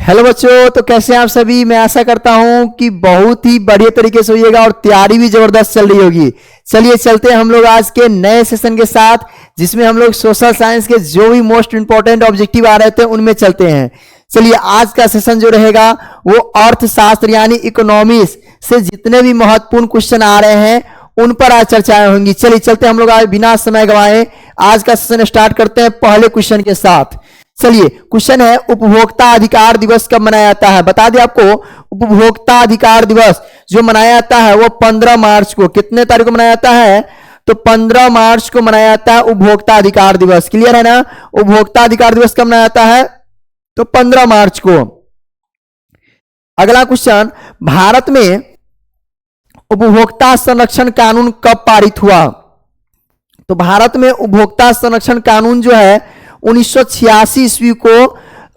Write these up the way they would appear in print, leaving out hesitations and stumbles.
Hello बच्चों, तो कैसे हैं आप सभी। मैं आशा करता हूं कि बहुत ही बढ़िया तरीके से होइएगा और तैयारी भी जबरदस्त चल रही होगी। चलिए चलते हैं हम लोग आज के नए सेशन के साथ, जिसमें हम लोग सोशल साइंस के जो भी मोस्ट इंपॉर्टेंट ऑब्जेक्टिव आ रहे थे उनमें चलते हैं। चलिए आज का सेशन जो रहेगा वो अर्थशास्त्र यानी इकोनॉमिक्स से जितने भी महत्वपूर्ण क्वेश्चन आ रहे हैं उन पर आज चर्चाएं होंगी। चलिए चलते हम लोग आज बिना समय गंवाए आज का सेशन स्टार्ट करते हैं पहले क्वेश्चन के साथ। चलिए क्वेश्चन है, उपभोक्ता अधिकार दिवस कब मनाया जाता है। बता दें आपको, उपभोक्ता अधिकार दिवस जो मनाया जाता है वो 15 मार्च को, कितने तारीख को मनाया जाता है, तो 15 मार्च को मनाया जाता है उपभोक्ता अधिकार दिवस। क्लियर है ना। उपभोक्ता अधिकार दिवस कब मनाया जाता है, तो 15 मार्च को। अगला क्वेश्चन, भारत में उपभोक्ता संरक्षण कानून कब पारित हुआ। तो भारत में उपभोक्ता संरक्षण कानून जो है 1986 ईस्वी को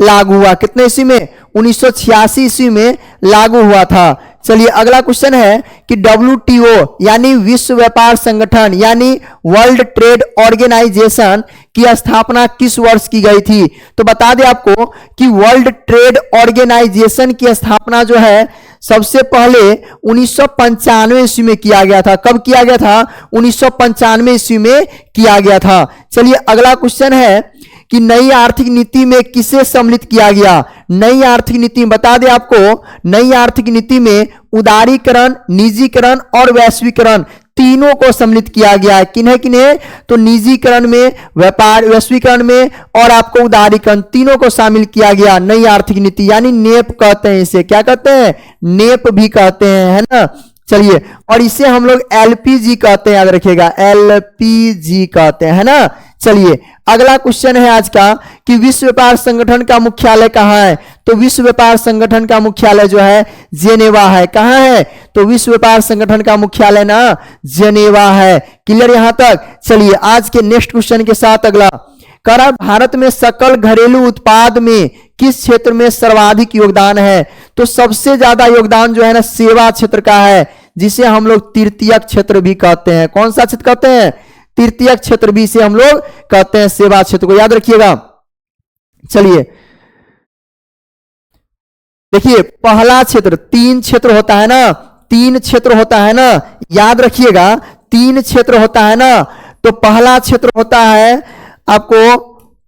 लागू हुआ। कितने ईस्वी में, 1986 ईस्वी में लागू हुआ था। चलिए अगला क्वेश्चन है कि WTO यानी विश्व व्यापार संगठन यानी वर्ल्ड ट्रेड ऑर्गेनाइजेशन की स्थापना किस वर्ष की गई थी। तो बता दें आपको कि वर्ल्ड ट्रेड ऑर्गेनाइजेशन की स्थापना जो है सबसे पहले 1995 ईस्वी में किया गया था। कब किया गया था, 1995 ईस्वी में किया गया था। चलिए अगला क्वेश्चन है कि नई आर्थिक नीति में किसे सम्मिलित किया गया। नई आर्थिक नीति बता दें आपको, नई आर्थिक नीति में उदारीकरण, निजीकरण और वैश्वीकरण तीनों को सम्मिलित किया गया है। किन्हें किन्हें, तो निजीकरण में, व्यापार वैश्वीकरण में और आपको उदारीकरण तीनों को शामिल किया गया नई आर्थिक नीति, यानी नेप कहते हैं इसे। क्या कहते हैं, नेप भी कहते हैं, है ना। चलिए, और इसे हम लोग LPG कहते हैं, याद रखिएगा, LPG कहते हैं, है ना। चलिए अगला क्वेश्चन है आज का कि विश्व व्यापार संगठन का मुख्यालय कहाँ है। तो विश्व व्यापार संगठन का मुख्यालय जो है जेनेवा है। कहाँ है, तो विश्व व्यापार संगठन का मुख्यालय ना जेनेवा है। क्लियर यहां तक। चलिए आज के नेक्स्ट क्वेश्चन के साथ अगला कह रहा, भारत में सकल घरेलू उत्पाद में किस क्षेत्र में सर्वाधिक योगदान है। तो सबसे ज्यादा योगदान जो है ना सेवा क्षेत्र का है, जिसे हम लोग तृतीयक क्षेत्र भी कहते हैं। कौन सा क्षेत्र कहते हैं, तृतीयक क्षेत्र भी से हम लोग कहते हैं सेवा क्षेत्र को, याद रखिएगा। चलिए देखिए, पहला क्षेत्र, 3 क्षेत्र होता है ना, 3 क्षेत्र होता है ना, याद रखिएगा 3 क्षेत्र होता है ना। तो पहला क्षेत्र होता है आपको,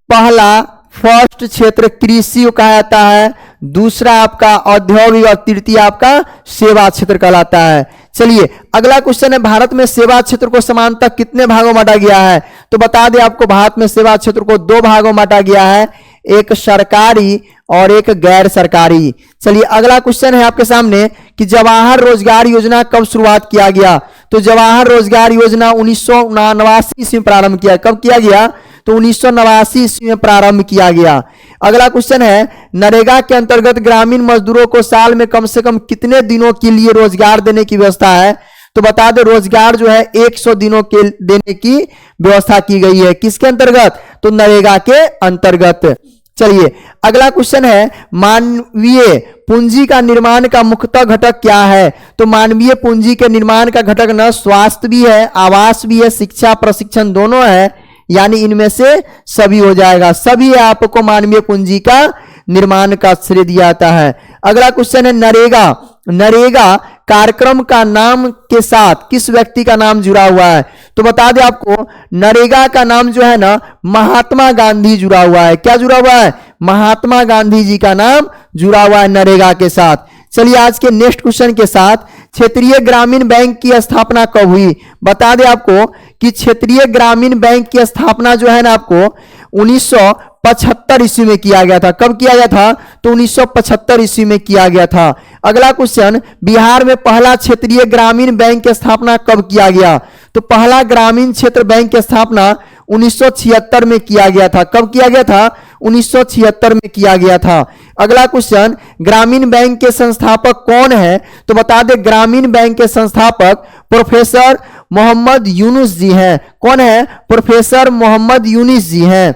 पहला फर्स्ट क्षेत्र कृषि कहा जाता है, दूसरा आपका औद्योगिक और तृतीय आपका सेवा क्षेत्र कहलाता है। चलिए अगला क्वेश्चन है, भारत में सेवा क्षेत्र को समानतः कितने भागों में बांटा गया है। तो बता दें आपको, भारत में सेवा क्षेत्र को 2 भागों में बांटा गया है, एक सरकारी और एक गैर सरकारी। चलिए अगला क्वेश्चन है आपके सामने कि जवाहर रोजगार योजना कब शुरुआत किया गया। तो जवाहर रोजगार योजना 1989 ईस्वी में प्रारंभ किया। कब किया गया, तो 1989 ईस्वी में प्रारंभ किया गया। अगला क्वेश्चन है, नरेगा के अंतर्गत ग्रामीण मजदूरों को साल में कम से कम कितने दिनों के लिए रोजगार देने की व्यवस्था है। तो बता दे रोजगार जो है 100 दिनों के देने की व्यवस्था की गई है। किसके अंतर्गत, तो नरेगा के अंतर्गत। चलिए अगला क्वेश्चन है, मानवीय पूंजी का निर्माण का मुख्यतः घटक क्या है। तो मानवीय पूंजी के निर्माण का घटक न स्वास्थ्य भी है, आवास भी है, शिक्षा प्रशिक्षण दोनों है, यानी इनमें से सभी हो जाएगा। सभी आपको मानवीय पूंजी का निर्माण का श्रेय दिया जाता है। अगला क्वेश्चन है, नरेगा, नरेगा कार्यक्रम का नाम के साथ किस व्यक्ति का नाम जुड़ा हुआ है। तो बता दें आपको, नरेगा का नाम जो है ना महात्मा गांधी जुड़ा हुआ है। क्या जुड़ा हुआ है, महात्मा गांधी जी का नाम जुड़ा हुआ है नरेगा के साथ। चलिए आज के नेक्स्ट क्वेश्चन के साथ, क्षेत्रीय ग्रामीण बैंक की स्थापना कब हुई। बता दें आपको कि क्षेत्रीय ग्रामीण बैंक की स्थापना जो है ना आपको 1975 ईस्वी में किया गया था। कब किया गया था, तो 1975 ईस्वी में किया गया था। अगला क्वेश्चन, बिहार में पहला क्षेत्रीय ग्रामीण बैंक की स्थापना कब किया गया। तो पहला ग्रामीण क्षेत्र बैंक की स्थापना 1976 में किया गया था। कब किया गया था, 1976 में किया गया था। अगला क्वेश्चन, ग्रामीण बैंक के संस्थापक कौन है। तो बता दें ग्रामीण बैंक के संस्थापक प्रोफेसर मोहम्मद यूनुस जी हैं। कौन है, प्रोफेसर मोहम्मद यूनुस जी हैं।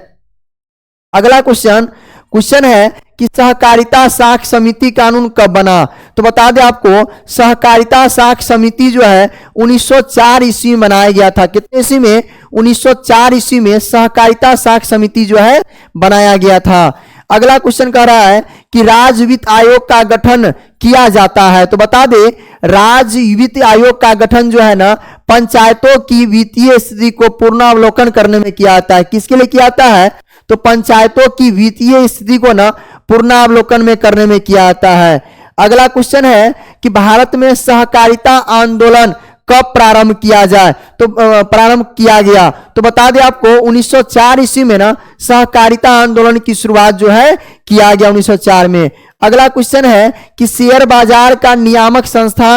अगला क्वेश्चन है कि सहकारिता साख समिति कानून कब बना। तो बता दें आपको, सहकारिता साख समिति जो है 1904 ईस्वी में बनाया गया था। कितने ईस्वी में, 1904 ईस्वी में सहकारिता साख समिति जो है बनाया गया था। अगला क्वेश्चन कह रहा है कि राज्य वित्त आयोग का गठन किया जाता है? तो बता दे, राज्य वित्त आयोग का गठन जो है ना पंचायतों की वित्तीय स्थिति को पुनरावलोकन करने में किया जाता है। किसके लिए किया जाता है? तो पंचायतों की वित्तीय स्थिति को ना पुनरावलोकन में करने में किया जाता है। अगला क्वेश्चन है कि भारत में सहकारिता आंदोलन कब प्रारंभ किया जाए? तो प्रारंभ किया गया, तो बता दें आपको 1904 ईस्वी में ना सहकारिता आंदोलन की शुरुआत जो है किया गया 1904 में। अगला क्वेश्चन है कि शेयर बाजार का नियामक संस्था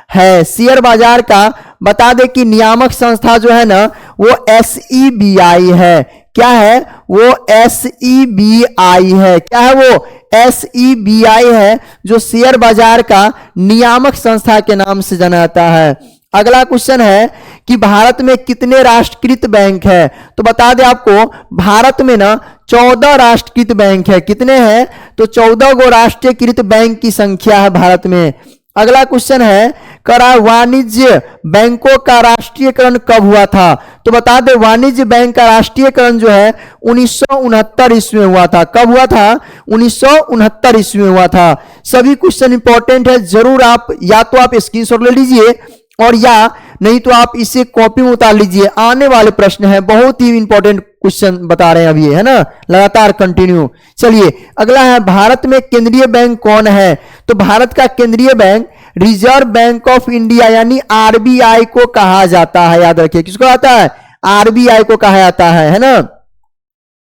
है, शेयर बाजार का बता दे कि नियामक संस्था जो है ना वो SEBI है। क्या है वो? SEBI है। क्या है वो? SEBI है, जो शेयर बाजार का नियामक संस्था के नाम से जाना जाता है। अगला क्वेश्चन है कि भारत में कितने राष्ट्रीयकृत बैंक है? तो बता दें आपको भारत में ना 14 राष्ट्रीयकृत बैंक है। कितने हैं? तो 14 गो राष्ट्रीयकृत बैंक की संख्या है भारत में। अगला क्वेश्चन है करा वाणिज्य बैंकों का राष्ट्रीयकरण कब हुआ था? तो बता दें वाणिज्य बैंक का राष्ट्रीयकरण जो है 1969 ईस्वी में हुआ था। कब हुआ था? 1969 ईस्वी में हुआ था। सभी क्वेश्चन इंपॉर्टेंट है, जरूर आप या तो आप स्क्रीनशॉट ले लीजिए और या नहीं तो आप इसे कॉपी में उतार लीजिए। आने वाले प्रश्न है, बहुत ही इंपॉर्टेंट क्वेश्चन बता रहे हैं अभी, है ना, लगातार कंटिन्यू। चलिए अगला है भारत में केंद्रीय बैंक कौन है? तो भारत का केंद्रीय bank reserve bank of India यानी RBI को कहा जाता है। याद रखिए, किसको आता है? RBI को कहा जाता है ना।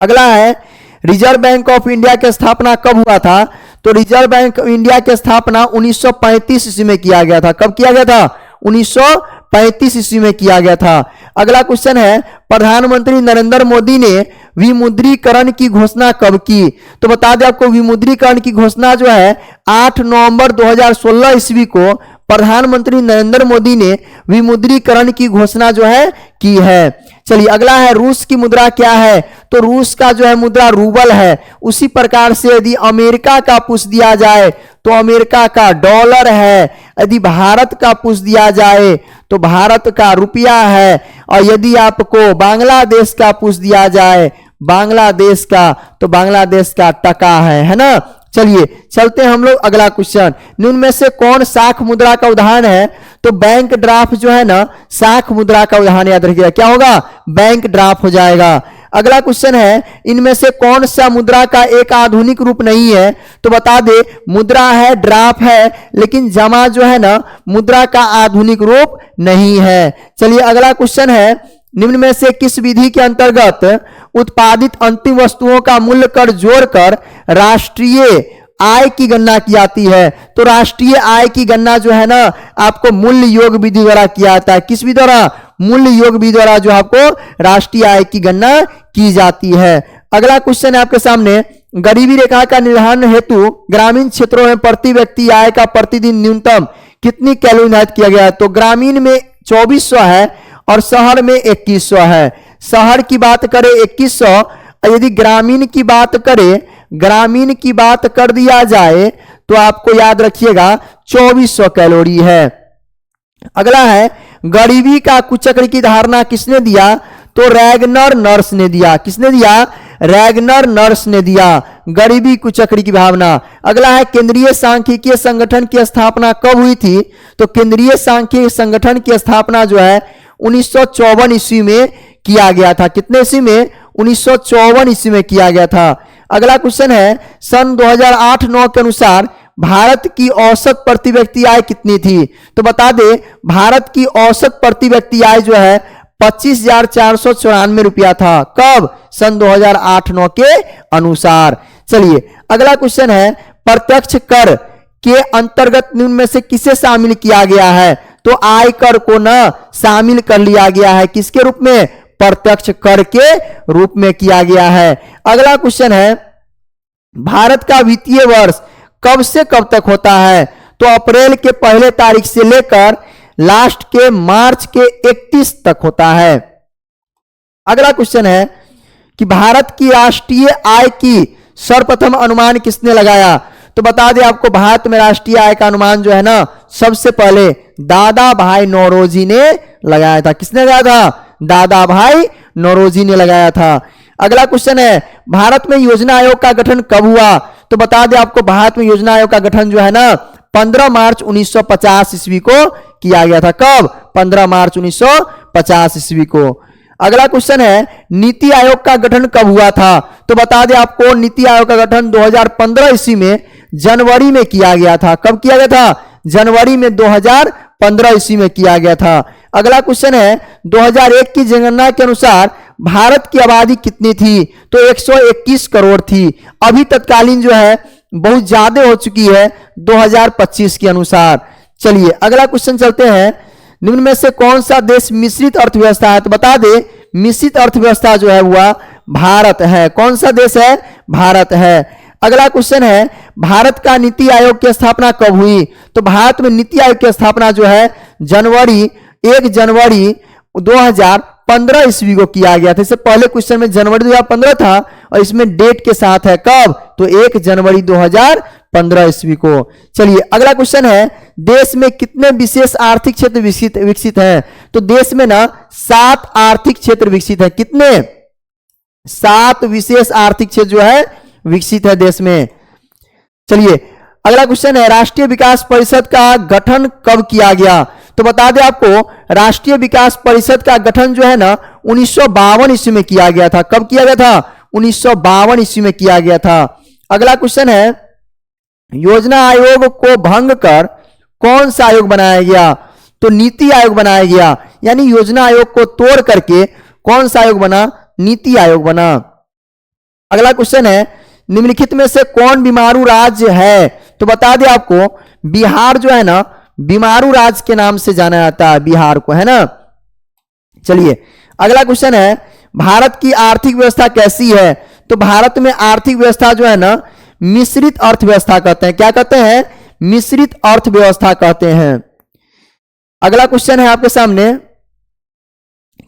अगला है रिजर्व बैंक ऑफ इंडिया की स्थापना कब हुआ था? तो रिजर्व बैंक ऑफ इंडिया की स्थापना 1935 ईस्वी में किया गया था। कब किया गया था? 1935 ईस्वी में किया गया था। अगला क्वेश्चन है प्रधानमंत्री नरेंद्र मोदी ने विमुद्रीकरण की घोषणा कब की? तो बता दें आपको विमुद्रीकरण की घोषणा जो है 8 नवंबर 2016 ईस्वी को प्रधानमंत्री नरेंद्र मोदी ने विमुद्रीकरण की घोषणा जो है की है। चलिए अगला है रूस की मुद्रा क्या है? तो रूस का जो है मुद्रा रूबल है। उसी प्रकार से यदि अमेरिका का पूछ दिया जाए तो अमेरिका का डॉलर है। यदि भारत का पूछ दिया जाए तो भारत का रुपया है। और यदि आपको बांग्लादेश का पूछ दिया जाए बांग्लादेश का तो बांग्लादेश का टका है ना। चलिए चलते हैं हम लोग अगला क्वेश्चन। निम्न में से कौन साख मुद्रा का उदाहरण है? तो बैंक ड्राफ्ट जो है ना साख मुद्रा का उदाहरण। याद रखिएगा क्या होगा? बैंक ड्राफ्ट हो जाएगा। अगला क्वेश्चन है इनमें से कौन सा मुद्रा का एक आधुनिक रूप नहीं है? तो बता दे मुद्रा है, ड्राफ्ट है, लेकिन जमा जो है ना मुद्रा का आधुनिक रूप नहीं है। चलिए अगला क्वेश्चन है निम्न में से किस विधि के अंतर्गत उत्पादित अंतिम वस्तुओं का मूल्य कर जोड़कर राष्ट्रीय आय की गणना की जाती है? तो राष्ट्रीय आय की गणना जो है ना आपको मूल्य योग विधि द्वारा किया जाता है। किस विधि द्वारा? मूल्य योग विधि द्वारा जो आपको राष्ट्रीय आय की गणना की जाती है। अगला क्वेश्चन है आपके सामने गरीबी रेखा का निर्धारण हेतु ग्रामीण क्षेत्रों में प्रति व्यक्ति आय का प्रतिदिन न्यूनतम कितनी कैलोरी निर्धारित किया गया है? तो ग्रामीण में 2400 है और शहर में 2100 है। शहर की बात करें 2100, यदि ग्रामीण की बात करें, ग्रामीण की बात कर दिया जाए तो आपको याद रखिएगा 2400 कैलोरी है। अगला है गरीबी का कुचक्र की धारणा किसने दिया? तो रैगनर नर्स ने दिया। किसने दिया? रैगनर नर्स ने दिया गरीबी कुचक्र की भावना। अगला है केंद्रीय सांख्यिकीय संगठन की स्थापना कब हुई थी? तो केंद्रीय सांख्यिकीय संगठन की स्थापना जो है 1954 ईस्वी में किया गया था। कितने ईस्वी में? 1954 ईस्वी में किया गया था। अगला क्वेश्चन है सन 2008-9 के अनुसार भारत की औसत प्रति व्यक्ति आय कितनी थी? तो बता दे भारत की औसत प्रति व्यक्ति आय जो है 25,494 रुपया था। कब? सन 2008-9 के अनुसार। चलिए अगला क्वेश्चन है प्रत्यक्ष कर के अंतर्गत निम्न में से किसे शामिल किया गया है? तो आयकर को ना शामिल कर लिया गया है। किसके रूप में? प्रत्यक्ष कर के रूप में किया गया है। अगला क्वेश्चन है भारत का वित्तीय वर्ष कब से कब तक होता है? तो अप्रैल के पहले तारीख से लेकर लास्ट के मार्च के 31 तक होता है। अगला क्वेश्चन है कि भारत की राष्ट्रीय आय की सर्वप्रथम अनुमान किसने लगाया? तो बता दें आपको भारत में राष्ट्रीय आय का अनुमान जो है ना सबसे पहले दादा भाई नौरोजी ने लगाया था। किसने लगाया था? दादा भाई नौरोजी ने लगाया था। अगला क्वेश्चन है भारत में योजना आयोग का गठन कब हुआ? तो बता दें आपको भारत में योजना आयोग का गठन जो है ना 15 मार्च 1950 ईस्वी को किया गया था। कब? 15 मार्च 1950 ईस्वी को। अगला क्वेश्चन है नीति आयोग का गठन कब हुआ था? तो बता दें आपको नीति आयोग का गठन 2015 ईस्वी में जनवरी में किया गया था। कब किया गया था? जनवरी में 2015 ईस्वी में किया गया था। अगला क्वेश्चन है 2001 की जनगणना के अनुसार भारत की आबादी कितनी थी? तो 121 करोड़ थी। अभी तत्कालीन जो है बहुत ज्यादा हो चुकी है 2025 के अनुसार। चलिए अगला क्वेश्चन चलते हैं, निम्न में से कौन सा देश मिश्रित अर्थव्यवस्था है? तो बता दे मिश्रित अर्थव्यवस्था जो है वह भारत है। कौन सा देश है? भारत है। अगला क्वेश्चन है भारत का नीति आयोग की स्थापना कब हुई? तो भारत में नीति आयोग की स्थापना जो है 1 जनवरी 2015 ईस्वी को किया गया था। इससे पहले क्वेश्चन में जनवरी 2015 था और इसमें डेट के साथ है। कब? तो 1 जनवरी 2015 ईस्वी को। चलिए अगला क्वेश्चन है देश में कितने विशेष आर्थिक क्षेत्र विकसित हैं? तो देश में ना 7 आर्थिक क्षेत्र विकसित है। कितने? 7 विशेष आर्थिक क्षेत्र जो है विकसित है देश में। चलिए अगला क्वेश्चन है राष्ट्रीय विकास परिषद का गठन कब किया गया? तो बता दें आपको राष्ट्रीय विकास परिषद का गठन जो है ना 1952 ईस्वी में किया गया था। कब किया गया था? 1952 ईस्वी में किया गया था। अगला क्वेश्चन है योजना आयोग को भंग कर कौन सा आयोग बनाया गया? तो नीति आयोग बनाया गया। यानी योजना आयोग को तोड़ करके कौन सा आयोग बना? नीति आयोग बना। अगला क्वेश्चन है निम्नलिखित में से कौन बीमारू राज्य है? तो बता दें आपको बिहार जो है ना बीमारू राज्य के नाम से जाना जाता है बिहार को, है ना। चलिए अगला क्वेश्चन है भारत की आर्थिक व्यवस्था कैसी है? तो भारत में आर्थिक व्यवस्था जो है ना मिश्रित अर्थव्यवस्था कहते हैं। क्या कहते हैं? मिश्रित अर्थव्यवस्था कहते हैं। अगला क्वेश्चन है आपके सामने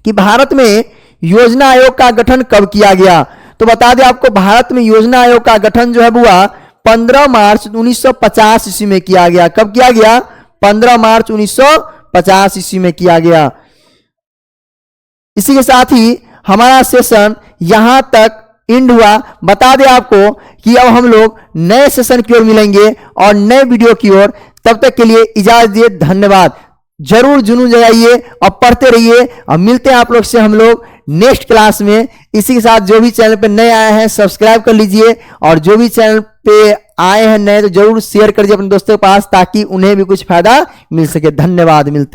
कि भारत में योजना आयोग का गठन कब किया गया? तो बता दें आपको भारत में योजना आयोग का गठन जो है हुआ 15 मार्च 1950 ईस्वी में किया गया। कब किया गया? 15 मार्च 1950 ईस्वी में किया गया। इसी के साथ ही हमारा सेशन यहां तक एंड हुआ। बता दें आपको कि अब हम लोग नए सेशन की ओर मिलेंगे और नए वीडियो की ओर। तब तक के लिए इजाजत दिए, धन्यवाद। जरूर जुनून जगाइए और पढ़ते रहिए और मिलते हैं आप लोग से हम लोग नेक्स्ट क्लास में। इसी के साथ जो भी चैनल पे नए आए हैं सब्सक्राइब कर लीजिए और जो भी चैनल पे आए हैं नए तो जरूर शेयर कर दीजिए अपने दोस्तों के पास ताकि उन्हें भी कुछ फायदा मिल सके। धन्यवाद। मिलते